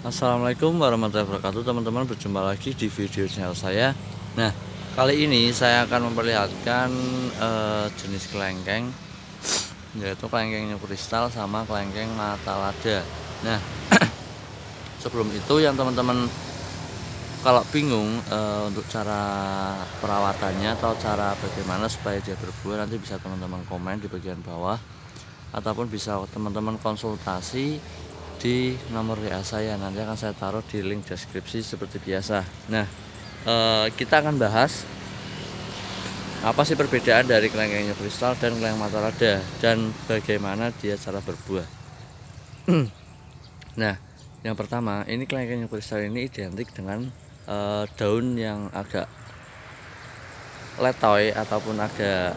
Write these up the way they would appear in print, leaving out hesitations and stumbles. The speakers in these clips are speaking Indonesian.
Assalamualaikum warahmatullahi wabarakatuh, teman-teman. Berjumpa lagi di video channel saya. Nah, kali ini saya akan memperlihatkan jenis kelengkeng, yaitu kelengkeng new kristal sama kelengkeng mata lada. Nah, sebelum itu yang teman-teman kalau bingung untuk cara perawatannya atau cara bagaimana supaya dia berbuah, nanti bisa teman-teman komen di bagian bawah, ataupun bisa teman-teman konsultasi di nomor WA saya. Nanti akan saya taruh di link deskripsi seperti biasa. Nah, kita akan bahas apa sih perbedaan dari kelengkeng new kristal dan kelengkeng mata lada, dan bagaimana dia cara berbuah. Nah, yang pertama, ini kelengkeng new kristal ini identik dengan daun yang agak letoy ataupun agak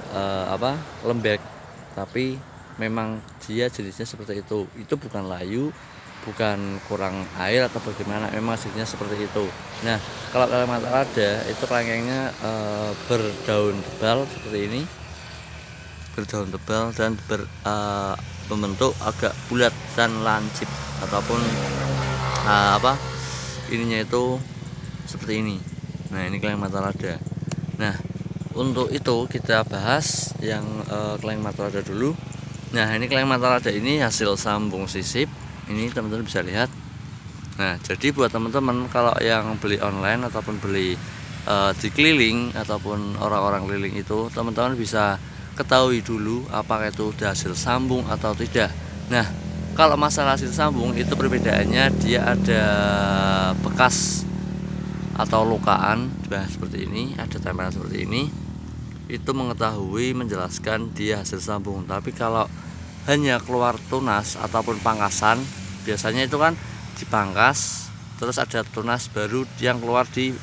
lembek, tapi memang dia jenisnya seperti itu. Itu bukan layu, bukan kurang air atau bagaimana, memang jenisnya seperti itu. Nah, kalau kelengkeng mata lada itu kelengkengnya berdaun tebal seperti ini, berdaun tebal dan membentuk agak bulat dan lancip, ataupun ininya itu seperti ini. Nah, ini kelengkeng mata lada. Nah, untuk itu kita bahas yang kelengkeng mata lada dulu. Nah, ini kelengkeng mata lada ini hasil sambung sisip. Ini teman-teman bisa lihat. Nah, jadi buat teman-teman kalau yang beli online ataupun beli di keliling ataupun orang-orang keliling itu, teman-teman bisa ketahui dulu apakah itu udah hasil sambung atau tidak. Nah, kalau masalah hasil sambung itu perbedaannya, dia ada bekas atau lukaan seperti ini, ada tempelan seperti ini, itu mengetahui menjelaskan dia hasil sambung. Tapi kalau hanya keluar tunas ataupun pangkasan, biasanya itu kan dipangkas terus ada tunas baru yang keluar di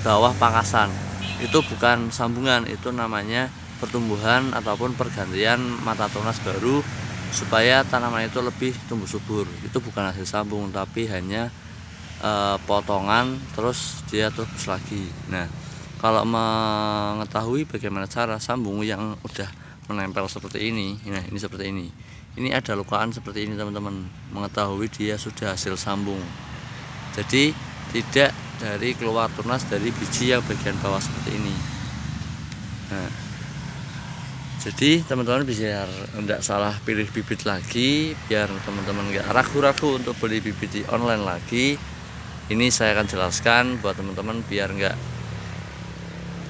bawah pangkasan, itu bukan sambungan, itu namanya pertumbuhan ataupun pergantian mata tunas baru supaya tanaman itu lebih tumbuh subur. Itu bukan hasil sambung, tapi hanya potongan terus dia terus lagi. Nah, kalau mengetahui bagaimana cara sambung yang udah menempel seperti ini, nah ini seperti ini ada lukaan seperti ini, teman-teman, mengetahui dia sudah hasil sambung. Jadi tidak dari keluar tunas dari biji yang bagian bawah seperti ini. Nah, jadi teman-teman biar tidak salah pilih bibit lagi, biar teman-teman nggak ragu-ragu untuk beli bibit di online lagi, ini saya akan jelaskan buat teman-teman biar nggak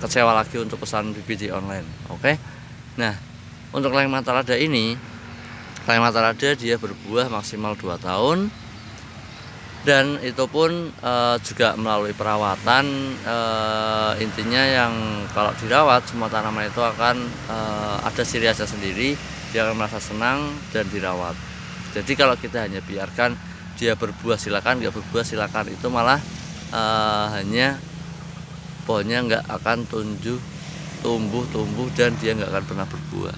kecewa lagi untuk pesan bibit di online. Oke. Nah, untuk kelengkeng mata lada ini, kelengkeng mata lada dia berbuah maksimal 2 tahun, dan itu pun juga melalui perawatan. Intinya yang kalau dirawat, semua tanaman itu akan ada ciri khasnya sendiri, dia akan merasa senang dan dirawat. Jadi kalau kita hanya biarkan dia berbuah silakan, nggak berbuah silakan, itu malah hanya pohonnya nggak akan tumbuh dan dia nggak akan pernah berbuah.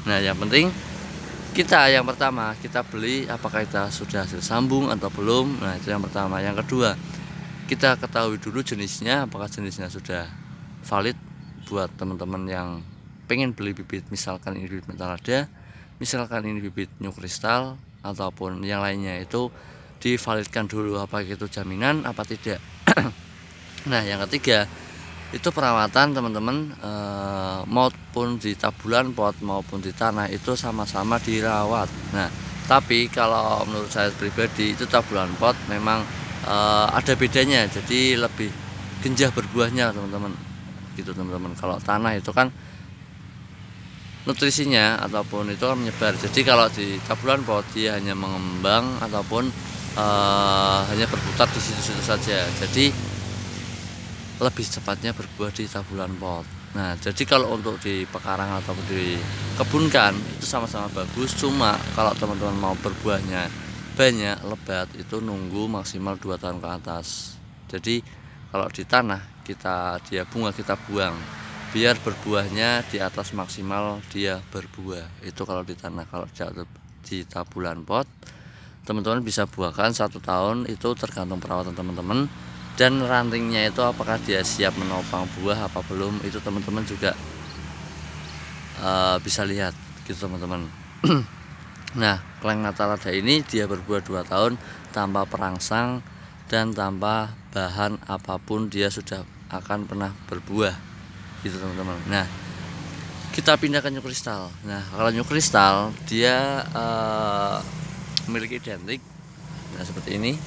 Nah, yang penting kita yang pertama, kita beli apakah kita sudah hasil sambung atau belum. Nah, itu yang pertama. Yang kedua, kita ketahui dulu jenisnya, apakah jenisnya sudah valid buat teman-teman yang pengen beli bibit. Misalkan ini bibit mata lada, misalkan ini bibit new kristal, ataupun yang lainnya, itu divalidkan dulu apakah itu jaminan apa tidak. Nah, yang ketiga itu perawatan, teman-teman, maupun di tabulan pot maupun di tanah itu sama-sama dirawat. Nah, tapi kalau menurut saya pribadi itu tabulan pot memang ada bedanya, jadi lebih genjah berbuahnya, teman-teman, gitu, teman-teman. Kalau tanah itu kan nutrisinya ataupun itu kan menyebar, jadi kalau di tabulan pot dia hanya mengembang ataupun hanya berputar di situ-situ saja, jadi lebih cepatnya berbuah di tabulan pot. Nah, jadi kalau untuk di pekarangan ataupun dikebunkan itu sama-sama bagus. Cuma kalau teman-teman mau berbuahnya banyak, lebat, itu nunggu maksimal 2 tahun ke atas. Jadi kalau di tanah dia bunga kita buang, biar berbuahnya di atas maksimal dia berbuah. Itu kalau di tanah. Kalau di tabulan pot, teman-teman bisa buahkan 1 tahun, itu tergantung perawatan teman-teman. Dan rantingnya itu apakah dia siap menopang buah apa belum, itu teman-teman juga bisa lihat, gitu, teman-teman. Nah, kelengkeng mata lada ini dia berbuah 2 tahun, tanpa perangsang dan tanpa bahan apapun dia sudah akan pernah berbuah gitu teman-teman. Nah, kita pindah ke new kristal. Nah, kalau new kristal dia memiliki identik. Nah, seperti ini,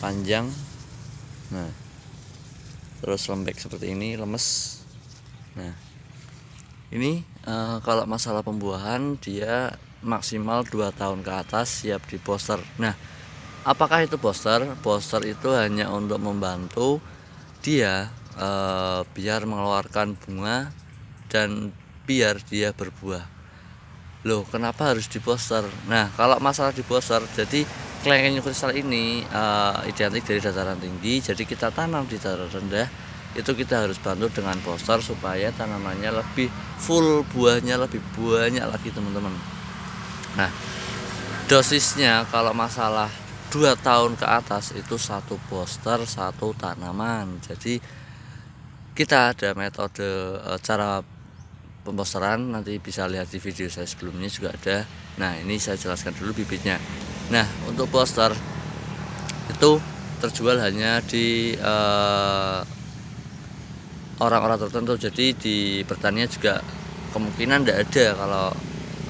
panjang. Nah, terus lembek seperti ini, lemes. Nah, ini kalau masalah pembuahan dia maksimal 2 tahun ke atas siap di poster. Nah, apakah itu poster? Poster itu hanya untuk membantu dia biar mengeluarkan bunga dan biar dia berbuah. Loh, kenapa harus di poster? Nah, kalau masalah di poster, jadi kelengkeng new kristal ini identik dari dataran tinggi, jadi kita tanam di dataran rendah. Itu kita harus bantu dengan poster supaya tanamannya lebih full, buahnya lebih banyak lagi teman-teman. Nah, dosisnya kalau masalah 2 tahun ke atas itu 1 poster 1 tanaman. Jadi kita ada metode cara pemposteran, nanti bisa lihat di video saya sebelumnya juga ada. Nah, ini saya jelaskan dulu bibitnya. Nah, untuk poster itu terjual hanya di orang-orang tertentu, jadi di pertanian juga kemungkinan tidak ada. Kalau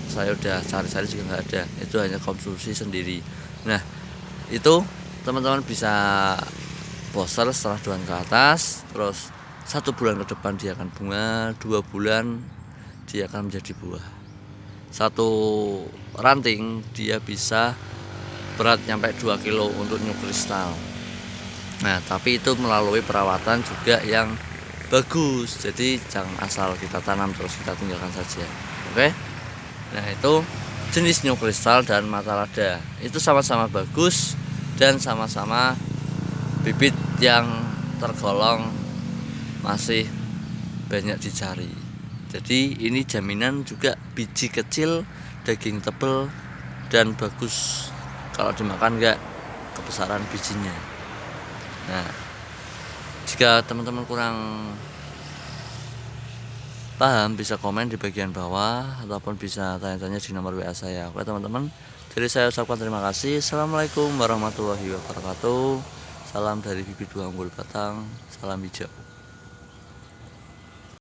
saya udah cari-cari juga nggak ada, itu hanya konsumsi sendiri. Nah, itu teman-teman bisa poster setelah 2 bulan ke atas, terus 1 bulan ke depan dia akan bunga, 2 bulan dia akan menjadi buah. 1 ranting dia bisa berat nyampe 2 kilo untuk new kristal. Nah, tapi itu melalui perawatan juga yang bagus, jadi jangan asal kita tanam terus kita tinggalkan saja. Oke. Nah, itu jenis new kristal dan Matalada itu sama-sama bagus dan sama-sama bibit yang tergolong masih banyak dicari. Jadi ini jaminan juga biji kecil, daging tebal dan bagus. Kalau dimakan enggak kebesaran bijinya. Nah, jika teman-teman kurang paham bisa komen di bagian bawah ataupun bisa tanya-tanya di nomor WA saya. Oke teman-teman, jadi saya ucapkan terima kasih. Assalamualaikum warahmatullahi wabarakatuh. Salam dari bibit buah unggul batang, salam hijau.